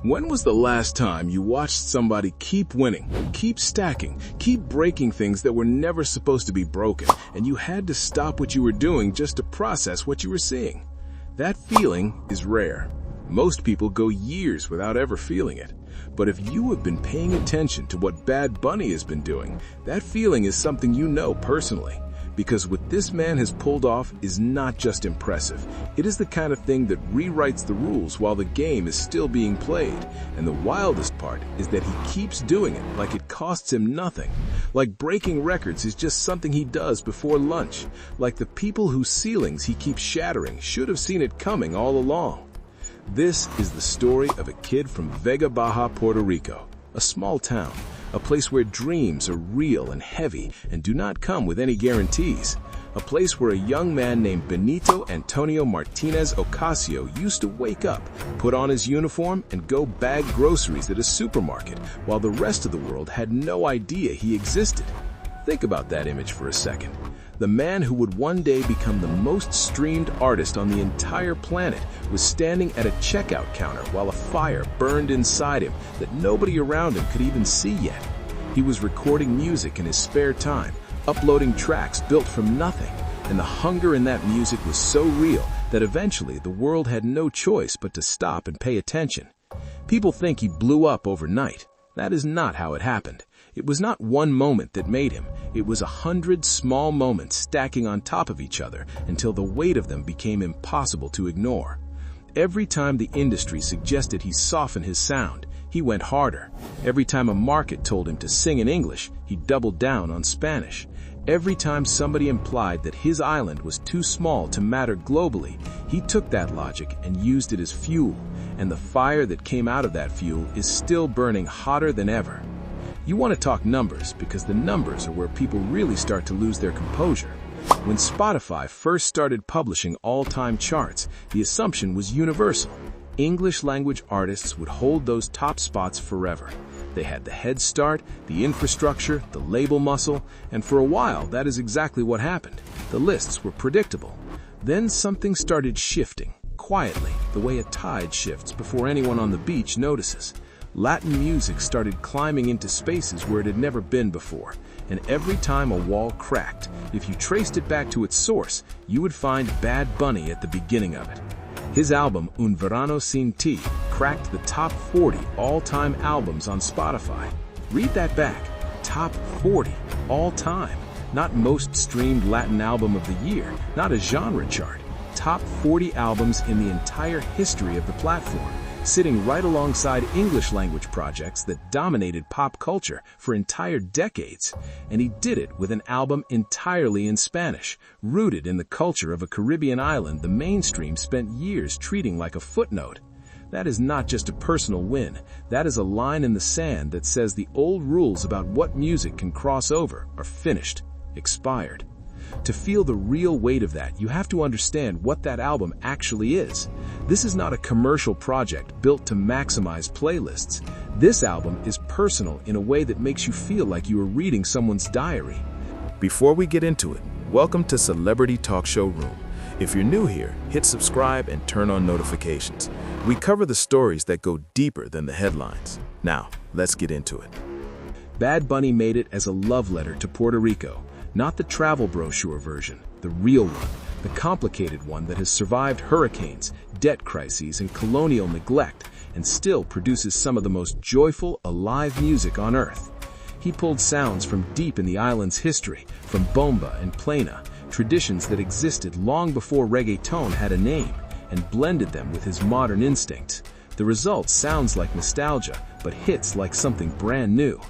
When was the last time you watched somebody keep winning, keep stacking, keep breaking things that were never supposed to be broken, and you had to stop what you were doing just to process what you were seeing? That feeling is rare. Most people go years without ever feeling it. But if you have been paying attention to what Bad Bunny has been doing, that feeling is something you know personally. Because what this man has pulled off is not just impressive. It is the kind of thing that rewrites the rules while the game is still being played. And the wildest part is that he keeps doing it like it costs him nothing. Like breaking records is just something he does before lunch. Like the people whose ceilings he keeps shattering should have seen it coming all along. This is the story of a kid from Vega Baja, Puerto Rico, a small town. A place where dreams are real and heavy and do not come with any guarantees. A place where a young man named Benito Antonio Martinez Ocasio used to wake up, put on his uniform, and go bag groceries at a supermarket, while the rest of the world had no idea he existed. Think about that image for a second. The man who would one day become the most streamed artist on the entire planet was standing at a checkout counter while a fire burned inside him that nobody around him could even see yet. He was recording music in his spare time, uploading tracks built from nothing, and the hunger in that music was so real that eventually the world had no choice but to stop and pay attention. People think he blew up overnight. That is not how it happened. It was not one moment that made him. It was 100 small moments stacking on top of each other until the weight of them became impossible to ignore. Every time the industry suggested he soften his sound, he went harder. Every time a market told him to sing in English, he doubled down on Spanish. Every time somebody implied that his island was too small to matter globally, he took that logic and used it as fuel. And the fire that came out of that fuel is still burning hotter than ever. You want to talk numbers because the numbers are where people really start to lose their composure. When Spotify first started publishing all-time charts, the assumption was universal. English-language artists would hold those top spots forever. They had the head start, the infrastructure, the label muscle, and for a while that is exactly what happened. The lists were predictable. Then something started shifting, quietly, the way a tide shifts before anyone on the beach notices. Latin music started climbing into spaces where it had never been before, and every time a wall cracked, if you traced it back to its source, you would find Bad Bunny at the beginning of it. His album, Un Verano Sin Ti, cracked the top 40 all-time albums on Spotify. Read that back. Top 40 all-time. Not most streamed Latin album of the year, not a genre chart. Top 40 albums in the entire history of the platform, sitting right alongside English-language projects that dominated pop culture for entire decades. And he did it with an album entirely in Spanish, rooted in the culture of a Caribbean island the mainstream spent years treating like a footnote. That is not just a personal win. That is a line in the sand that says the old rules about what music can cross over are finished, expired. To feel the real weight of that, you have to understand what that album actually is. This is not a commercial project built to maximize playlists. This album is personal in a way that makes you feel like you are reading someone's diary. Before we get into it, welcome to Celebrity Talk Show Room. If you're new here, hit subscribe and turn on notifications. We cover the stories that go deeper than the headlines. Now, let's get into it. Bad Bunny made it as a love letter to Puerto Rico. Not the travel brochure version, the real one, the complicated one that has survived hurricanes, debt crises, and colonial neglect, and still produces some of the most joyful, alive music on earth. He pulled sounds from deep in the island's history, from bomba and plena, traditions that existed long before reggaeton had a name, and blended them with his modern instincts. The result sounds like nostalgia, but hits like something brand new.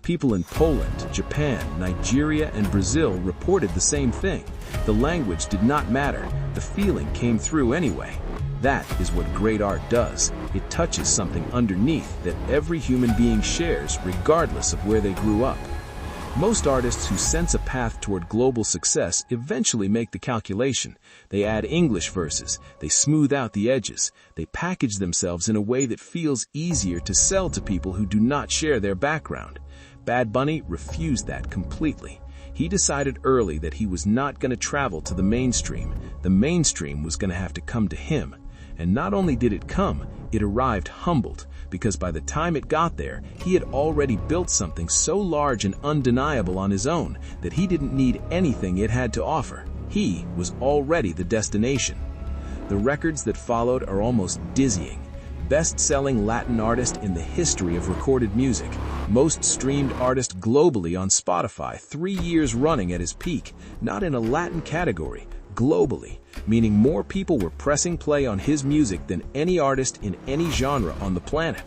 People in Poland, Japan, Nigeria, and Brazil reported the same thing. The language did not matter. The feeling came through anyway. That is what great art does. It touches something underneath that every human being shares, regardless of where they grew up. Most artists who sense a path toward global success eventually make the calculation. They add English verses, they smooth out the edges, they package themselves in a way that feels easier to sell to people who do not share their background. Bad Bunny refused that completely. He decided early that he was not going to travel to the mainstream. The mainstream was going to have to come to him. And not only did it come, it arrived humbled. because by the time it got there, he had already built something so large and undeniable on his own that he didn't need anything it had to offer. He was already the destination. The records that followed are almost dizzying. Best-selling Latin artist in the history of recorded music, most streamed artist globally on Spotify, 3 years running at his peak, not in a Latin category, globally, meaning more people were pressing play on his music than any artist in any genre on the planet.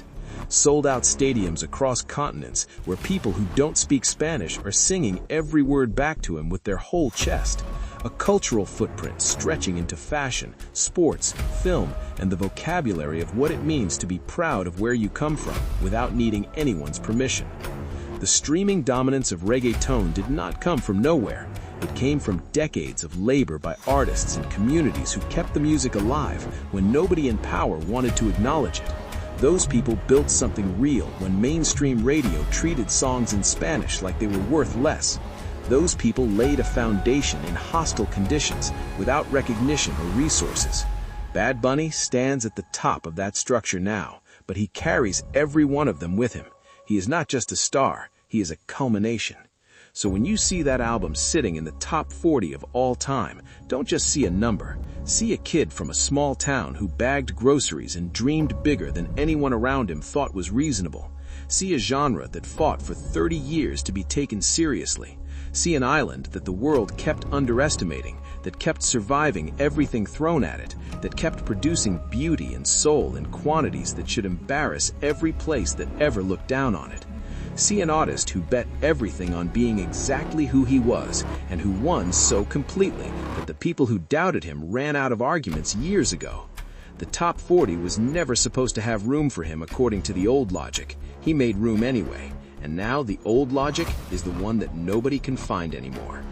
Sold-out stadiums across continents where people who don't speak Spanish are singing every word back to him with their whole chest. A cultural footprint stretching into fashion, sports, film, and the vocabulary of what it means to be proud of where you come from without needing anyone's permission. The streaming dominance of reggaeton did not come from nowhere. It came from decades of labor by artists and communities who kept the music alive when nobody in power wanted to acknowledge it. Those people built something real when mainstream radio treated songs in Spanish like they were worth less. Those people laid a foundation in hostile conditions without recognition or resources. Bad Bunny stands at the top of that structure now, but he carries every one of them with him. He is not just a star, he is a culmination. So when you see that album sitting in the top 40 of all time, don't just see a number. See a kid from a small town who bagged groceries and dreamed bigger than anyone around him thought was reasonable. See a genre that fought for 30 years to be taken seriously. See an island that the world kept underestimating, that kept surviving everything thrown at it, that kept producing beauty and soul in quantities that should embarrass every place that ever looked down on it. See an artist who bet everything on being exactly who he was, and who won so completely that the people who doubted him ran out of arguments years ago. The top 40 was never supposed to have room for him according to the old logic. He made room anyway. And now the old logic is the one that nobody can find anymore.